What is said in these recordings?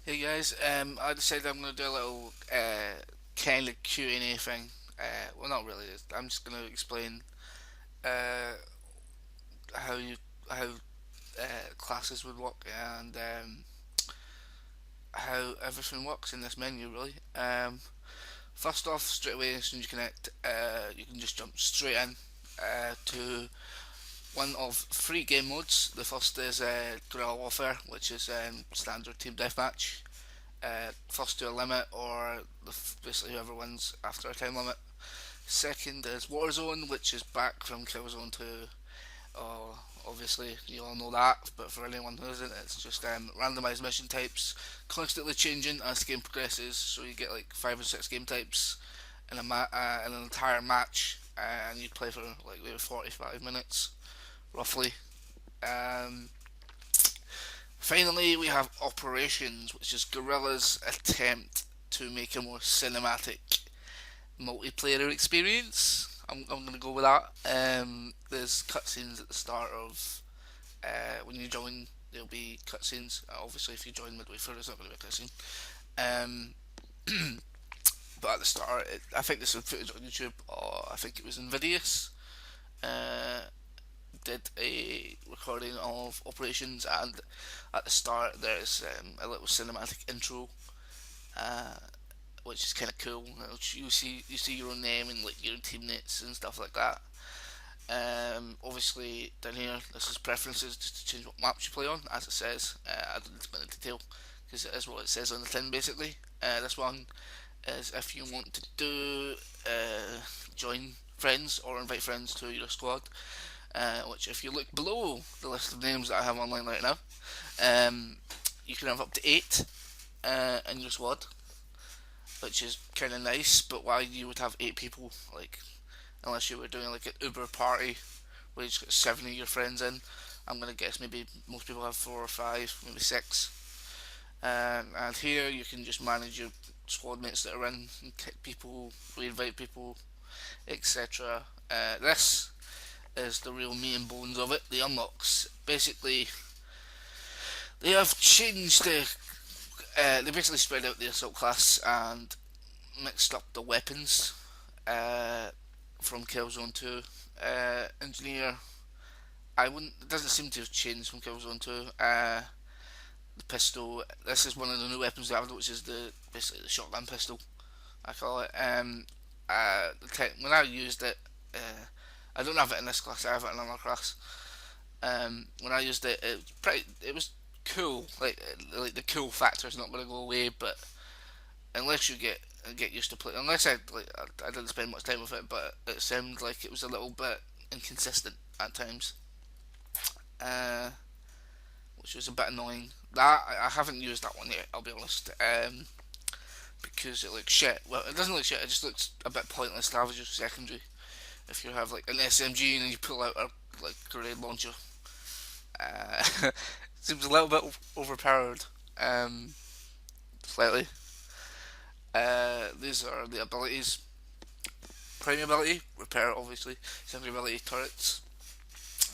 Hey guys, I decided I'm gonna do a little kind of Q&A thing. Well, not really. I'm just gonna explain uh, how you how classes would work and how everything works in this menu. Really. First off, straight away as soon as you connect, you can just jump straight in to one of three game modes. The first is Guerrilla Warfare, which is standard team deathmatch. First to a limit, or basically whoever wins after a time limit. Second is Warzone, which is back from Killzone 2. Uh, Obviously, you all know that, but for anyone who isn't, it's just randomized mission types, constantly changing as the game progresses. So you get like 5 or 6 game types in an entire match, and you play for like maybe 45 minutes, roughly. Um, Finally, we have Operations, which is Guerrilla's attempt to make a more cinematic multiplayer experience. I'm going to go with that. There's cutscenes at the start of when you join. There'll be cutscenes. Obviously, if you join midway through, there's not going to be a cutscene. Um, but at the start, I think there's some footage on YouTube. Or I think it was Invidious. Uh, did a recording of Operations, and at the start there's a little cinematic intro, uh, which is kind of cool. You see your own name and like your teammates and stuff like that. Obviously down here this is preferences just to change what maps you play on, as it says. I didn't explain in detail because it is what it says on the tin basically. This one is if you want to do join friends or invite friends to your squad, which if you look below the list of names that I have online right now, um, you can have up to 8 in your squad, which is kind of nice. But why you would have 8 people, like unless you were doing like an Uber party where you just got 7 of your friends in. I'm gonna guess maybe most people have 4 or 5, maybe 6. And here you can just manage your squad mates that are in, and kick people, reinvite people, etc. This is the real meat and bones of it. The unlocks. Basically, they have changed the. They basically spread out the assault class and mixed up the weapons uh, from Killzone 2. Engineer, I wouldn't. It doesn't seem to have changed from Killzone 2. The pistol. This is one of the new weapons they have, which is the basically the shotgun pistol. I call it. When I used it, I don't have it in this class. I have it in another class. When I used it, it was cool. Like the cool factor is not going to go away, but unless you get used to play, unless I didn't spend much time with it, but it seemed like it was a little bit inconsistent at times, uh, which was a bit annoying. That I haven't used that one yet. I'll be honest, because it looks shit. Well, it doesn't look shit. It just looks a bit pointless to have as your secondary. If you have like an SMG and then you pull out a like grenade launcher, seems a little bit overpowered, slightly. These are the abilities. Primary ability, repair obviously. Secondary ability, turrets.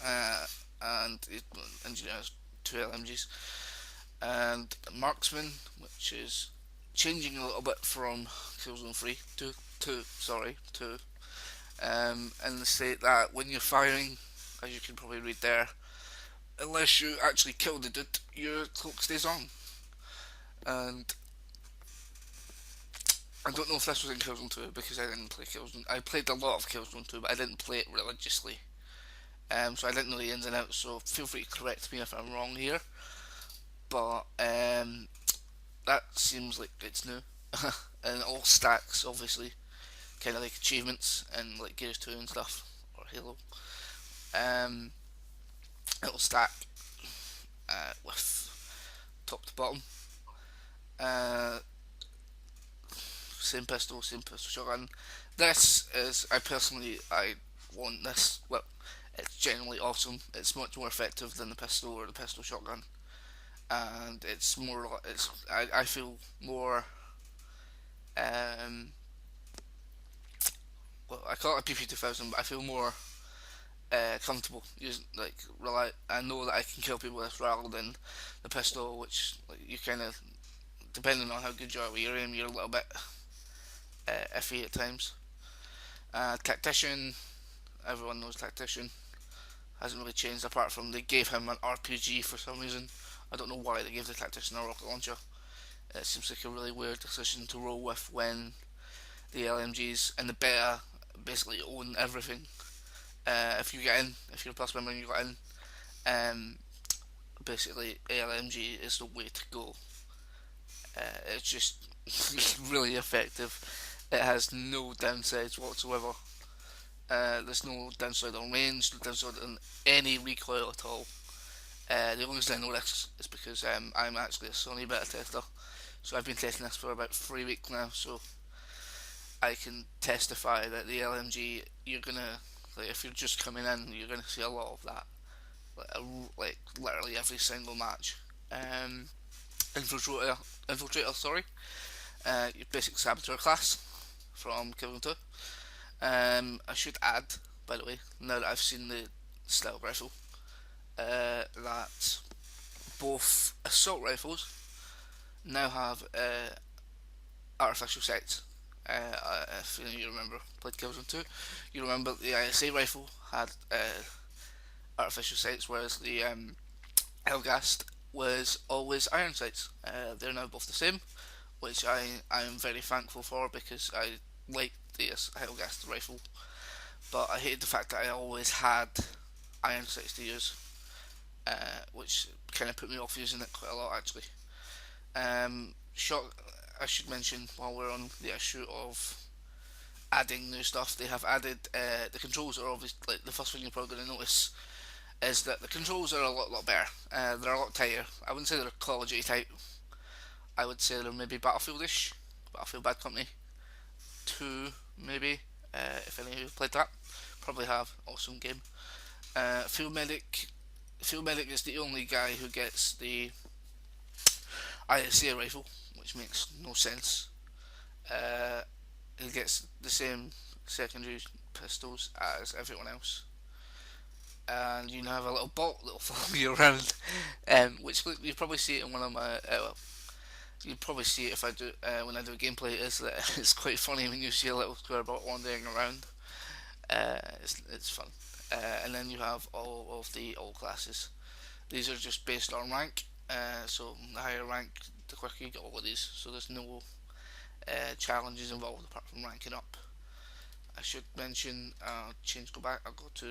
Uh, and engineer has 2 LMGs. And marksman, which is changing a little bit from Killzone 3 to 2, sorry, 2. And they say that when you're firing, as you can probably read there, unless you actually kill the dude, your cloak stays on. And I don't know if this was in Killzone 2 because I didn't play Killzone. I played a lot of Killzone 2, but I didn't play it religiously. So I didn't know the ins and outs. So feel free to correct me if I'm wrong here. But that seems like it's new, and it all stacks obviously, kind of like achievements and like Gears 2 and stuff or Halo. Um, it'll stack with top to bottom. Uh, same pistol shotgun. This is I want this. Well, it's generally awesome. It's much more effective than the pistol or the pistol shotgun, and it's more. I feel more. Um, well, I call it a PP 2000, but I feel more comfortable using I know that I can kill people with rather than the pistol, which like, you kind of depending on how good you are with your aim, you're a little bit iffy at times. Tactician, everyone knows Tactician. Hasn't really changed apart from they gave him an RPG for some reason. I don't know why they gave the Tactician a rocket launcher. It seems like a really weird decision to roll with when the LMGs and the beta basically own everything. If you get in, if you're a plus member and you got in, um, basically ALMG is the way to go. It's just really effective. It has no downsides whatsoever. There's no downside on range, no downside on any recoil at all. The only reason I know this is because I'm actually a Sony beta tester, so I've been testing this for about 3 weeks now. So I can testify that the LMG, you're gonna, like, if you're just coming in, you're gonna see a lot of that, like literally every single match. Um, infiltrator, sorry, your basic saboteur class from Killzone 2. I should add, by the way, now that I've seen the style rifle, that both assault rifles now have artificial sights. If you remember, played Killzone 2, you remember the ISA rifle had artificial sights, whereas the Helgast was always iron sights. They're now both the same, which I am very thankful for because I liked the Helgast rifle, but I hated the fact that I always had iron sights to use, which kind of put me off using it quite a lot actually. Shot. I should mention while we're on the issue of adding new stuff, they have added the controls are obviously like the first thing you're probably going to notice is that the controls are a lot better. They're a lot tighter. I wouldn't say they're Call of Duty tight. I would say they're maybe Battlefieldish, Battlefield Bad Company 2 maybe. If any of you played that, probably have. Awesome game. Field Medic. Field Medic is the only guy who gets the ISA rifle, which makes no sense. He gets the same secondary pistols as everyone else, and you have a little bot that'll follow you around, which you probably see it in one of my. You probably see it if I do when I do a gameplay. Is that it's quite funny when you see a little square bot wandering around. It's fun, and then you have all of the all classes. These are just based on rank. So the higher rank, the quicker you get all of these. So there's no challenges involved apart from ranking up. I should mention, go back, I'll go to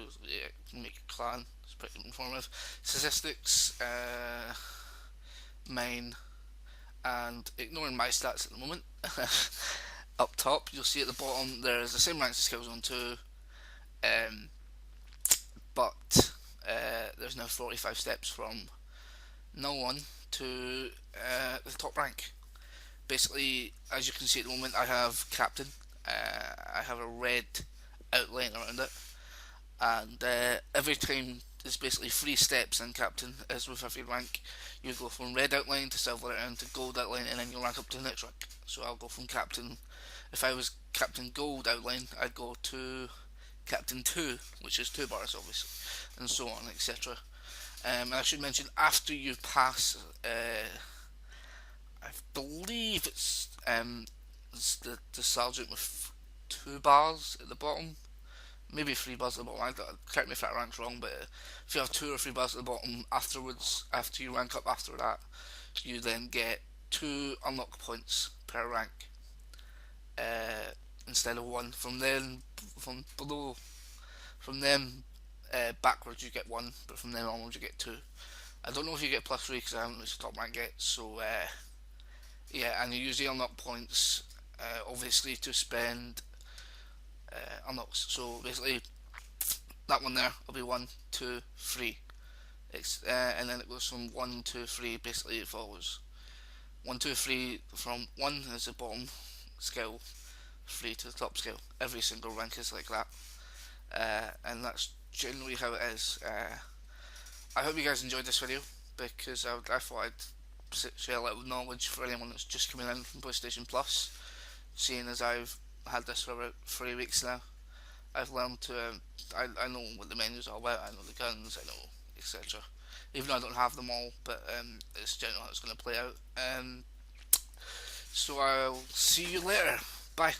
make a clan, it's pretty informative. Statistics, mine, and ignoring my stats at the moment. Up top, you'll see at the bottom there's the same ranks as Killzone 2, but there's now 45 steps from no one to the top rank. Basically, as you can see at the moment, I have Captain. I have a red outline around it, and every time there's basically 3 steps in Captain, as with every rank. You go from red outline to silver outline to gold outline, and then you'll rank up to the next rank. So I'll go from Captain. If I was Captain Gold outline, I'd go to Captain 2, which is 2 bars obviously, and so on, etc. And I should mention, after you pass, I believe it's the sergeant with 2 bars at the bottom, maybe 3 bars at the bottom. Correct me if that rank's wrong, but if you have 2 or 3 bars at the bottom afterwards, after you rank up after that, you then get 2 unlock points per rank, instead of 1. From then, from below, from them backwards you get 1, but from then onwards you get 2. I don't know if you get plus 3 because I haven't reached top rank yet, so yeah, and you use the unlock points obviously to spend unlocks. So basically, that one there will be 1, 2, 3. And then it goes from 1 to 3. Basically, it follows 1, 2, 3. From 1 is the bottom skill, 3 to the top skill. Every single rank is like that, and that's generally how it is. I hope you guys enjoyed this video because I thought I'd share a little knowledge for anyone that's just coming in from PlayStation Plus. Seeing as I've had this for about 3 weeks now, I've learned to. I know what the menus are about. I know the guns. I know etc. Even though I don't have them all, but it's generally how it's going to play out. So I'll see you later. Bye.